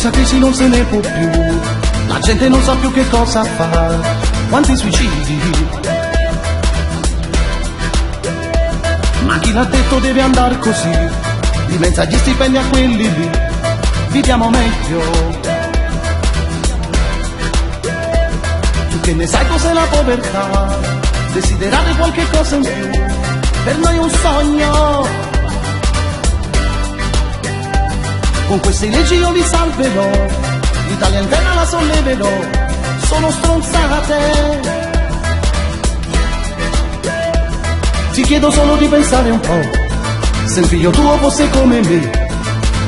questa crisi non se ne può più, la gente non sa più che cosa fare, quanti suicidi. Ma chi l'ha detto deve andare così, di mezzo agli stipendi a quelli lì, viviamo meglio. Tu che ne sai cos'è la povertà, desiderare qualche cosa in più, per noi è un sogno. Con queste leggi io vi salverò, l'Italia intera la solleverò, sono stronzate. Ti chiedo solo di pensare un po', se il figlio tuo fosse come me,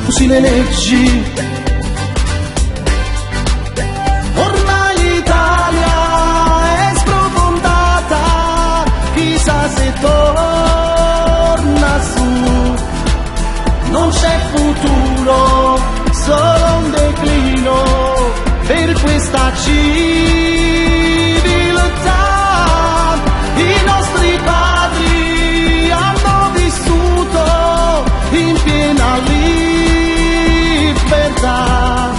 così le leggi. Ormai l'Italia è sprofondata, chissà se torna su, non c'è futuro, solo un declino per questa civiltà. I nostri padri hanno vissuto in piena libertà,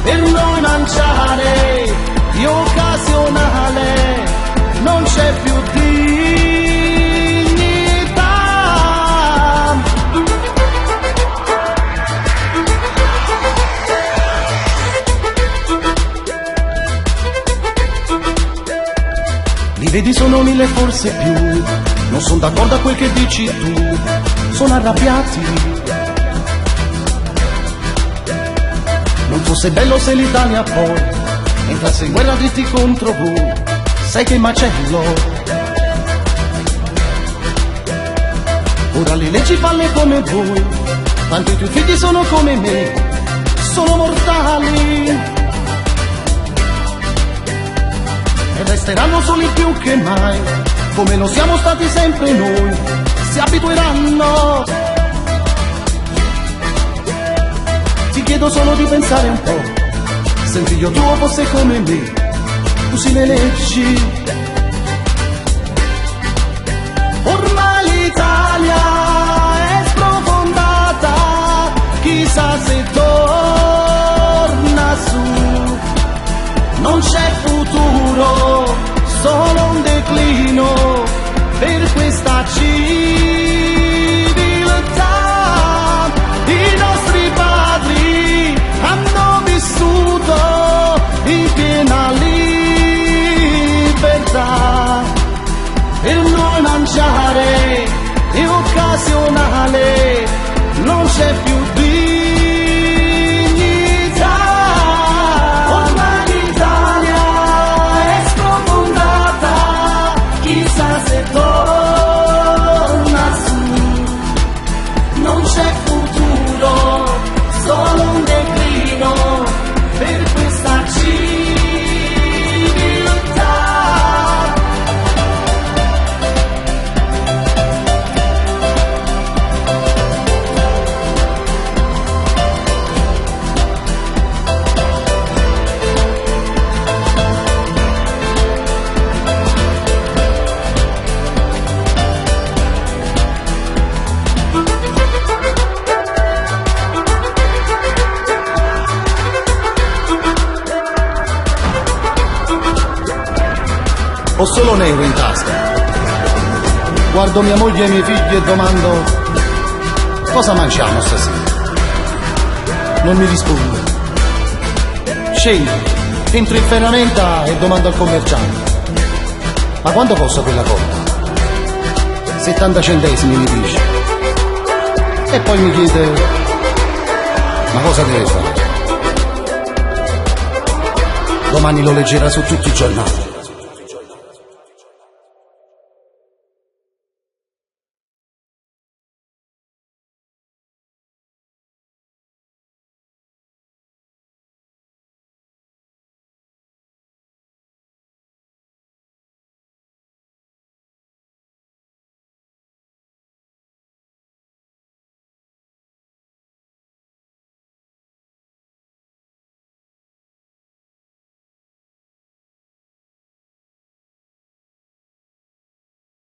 per noi mangiare di occasionale non c'è più dignità. Li vedi sono mille forse più, non sono d'accordo a quel che dici tu, sono arrabbiati. Non fosse bello se l'Italia poi entrasse in guerra dritti contro voi, sai che macello. Ora le leggi falle come voi, tanto i tuoi figli sono come me, sono mortali. E resteranno soli più che mai, come lo siamo stati sempre noi, si abitueranno. Ti chiedo solo di pensare un po', se il figlio tuo fosse come me, così le leggi. Ormai l'Italia è sprofondata, chissà se torna su, non c'è futuro, solo un declino per questa civiltà. I nostri padri hanno vissuto in piena libertà, per noi mangiare è occasionale, non c'è più dignità. Ormai l'Italia è sprofondata, chissà se torna su, non c'è futuro, solo un declino per questa civiltà. Ho solo un euro in tasca, guardo mia moglie e i miei figli e domando: cosa mangiamo stasera? Non mi risponde. Scendo, entro in ferramenta e domando al commerciante: ma quanto costa quella cotta? 70 centesimi, mi dice. E poi mi chiede: ma cosa deve fare? Domani lo leggerà su tutti i giornali.